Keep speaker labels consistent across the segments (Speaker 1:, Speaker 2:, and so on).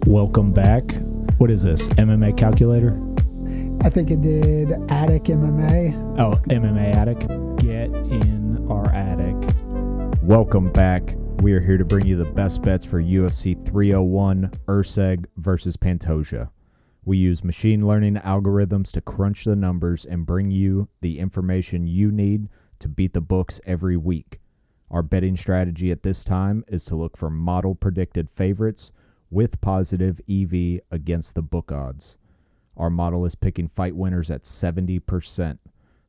Speaker 1: Welcome back. What is this, MMA calculator?
Speaker 2: I think it did Attic MMA.
Speaker 1: Oh, MMA Attic. Get in our attic.
Speaker 3: Welcome back. We are here to bring you the best bets for UFC 301, Urseg versus Pantoja. We use machine learning algorithms to crunch the numbers and bring you the information you need to beat the books every week. Our betting strategy at this time is to look for model predicted favorites with positive EV against the book odds. Our model is picking fight winners at 70%.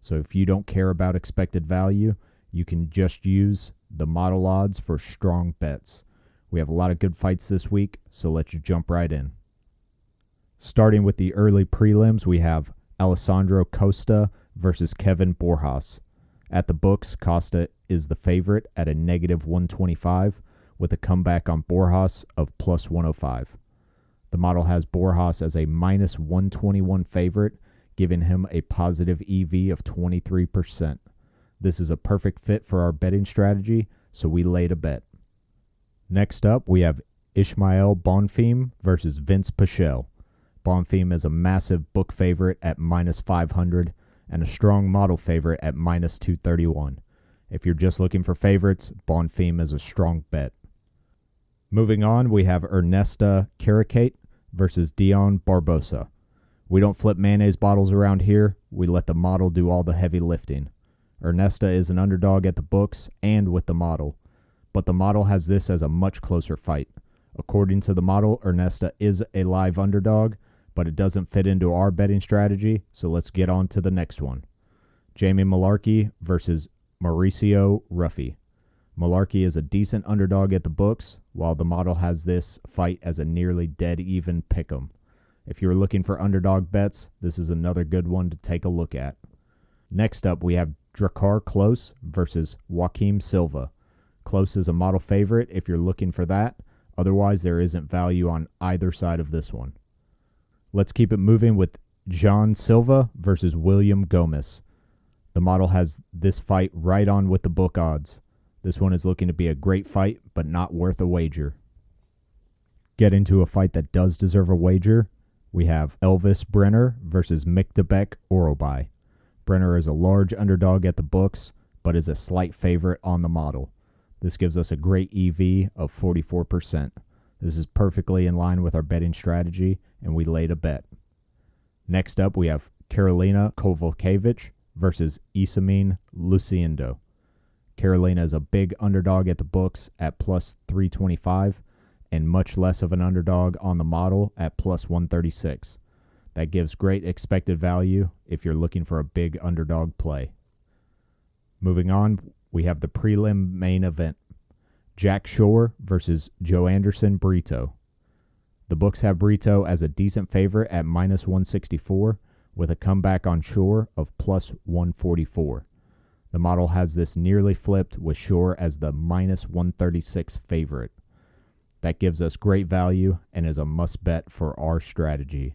Speaker 3: So if you don't care about expected value, you can just use the model odds for strong bets. We have a lot of good fights this week, so let's jump right in. Starting with the early prelims, we have Alessandro Costa versus Kevin Borjas. At the books, Costa is the favorite at a negative 125 with a comeback on Borjas of plus 105. The model has Borjas as a minus 121 favorite, giving him a positive EV of 23%. This is a perfect fit for our betting strategy, so we laid a bet. Next up, we have Ishmael Bonfim versus Vince Pichel. Bonfim is a massive book favorite at minus 500 and a strong model favorite at minus 231. If you're just looking for favorites, Bonfim is a strong bet. Moving on, we have Ernesta Caricate versus Dion Barbosa. We don't flip mayonnaise bottles around here. We let the model do all the heavy lifting. Ernesta is an underdog at the books and with the model, but the model has this as a much closer fight. According to the model, Ernesta is a live underdog, but it doesn't fit into our betting strategy, so let's get on to the next one. Jamie Mullarkey versus Mauricio Ruffy. Mullarkey is a decent underdog at the books, while the model has this fight as a nearly dead-even pick'em. If you're looking for underdog bets, this is another good one to take a look at. Next up, we have Drakkar Klose versus Joaquim Silva. Klose is a model favorite if you're looking for that. Otherwise, there isn't value on either side of this one. Let's keep it moving with John Silva versus William Gomez. The model has this fight right on with the book odds. This one is looking to be a great fight, but not worth a wager. Get into a fight that does deserve a wager. We have Elvis Brenner versus Mikdebek Orobai. Brenner is a large underdog at the books, but is a slight favorite on the model. This gives us a great EV of 44%. This is perfectly in line with our betting strategy, and we laid a bet. Next up, we have Carolina Kovalevich versus Isamin Lucindo. Carolina is a big underdog at the books at plus 325 and much less of an underdog on the model at plus 136. That gives great expected value if you're looking for a big underdog play. Moving on, we have the prelim main event. Jack Shore versus Joe Anderson Brito. The books have Brito as a decent favorite at minus 164 with a comeback on Shore of plus 144. The model has this nearly flipped with Shore as the minus 136 favorite. That gives us great value and is a must bet for our strategy.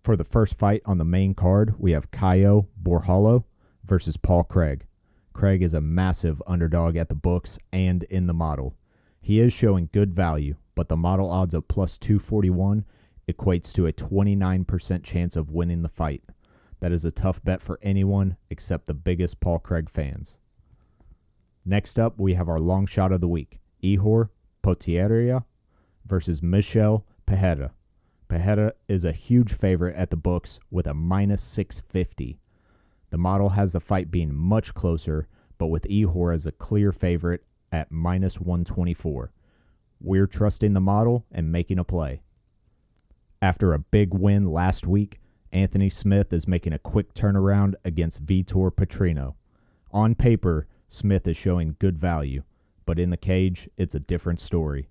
Speaker 3: For the first fight on the main card, we have Caio Borralho versus Paul Craig. Craig is a massive underdog at the books and in the model. He is showing good value, but the model odds of plus 241 equates to a 29% chance of winning the fight. That is a tough bet for anyone except the biggest Paul Craig fans. Next up, we have our long shot of the week. Ihor Potieria versus Michel Pereira. Pereira is a huge favorite at the books with a minus 650. The model has the fight being much closer, but with Ihor as a clear favorite at minus 124. We're trusting the model and making a play. After a big win last week, Anthony Smith is making a quick turnaround against Vitor Petrino. On paper, Smith is showing good value, but in the cage, it's a different story.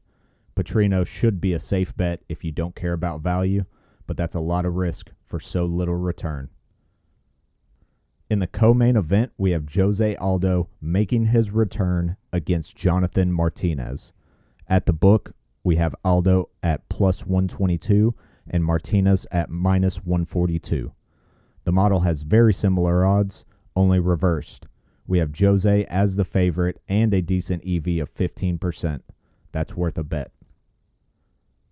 Speaker 3: Petrino should be a safe bet if you don't care about value, but that's a lot of risk for so little return. In the co-main event, we have Jose Aldo making his return against Jonathan Martinez. At the book, we have Aldo at plus 122 and Martinez at minus 142. The model has very similar odds, only reversed. We have Jose as the favorite and a decent EV of 15%. That's worth a bet.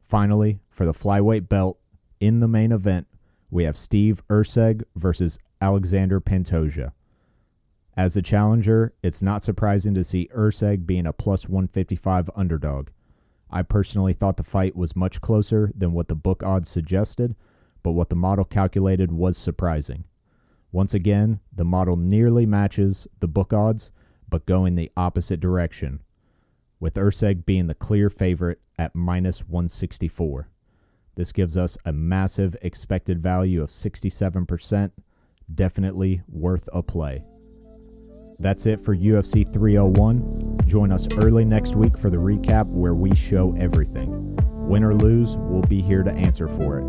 Speaker 3: Finally, for the flyweight belt, in the main event, we have Steve Erceg versus Alexander Pantoja. As the challenger, it's not surprising to see Erceg being a plus 155 underdog. I personally thought the fight was much closer than what the book odds suggested, but what the model calculated was surprising. Once again, the model nearly matches the book odds, but going the opposite direction, with Erceg being the clear favorite at minus 164. This gives us a massive expected value of 67%, definitely worth a play. That's it for UFC 301. Join us early next week for the recap where we show everything. Win or lose, we'll be here to answer for it.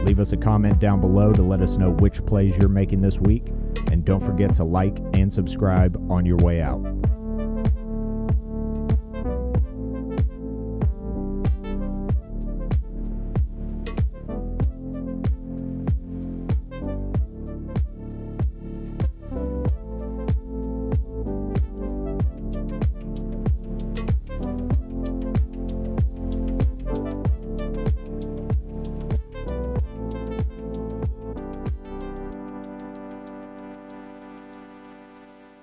Speaker 3: Leave us a comment down below to let us know which plays you're making this week, and don't forget to like and subscribe on your way out.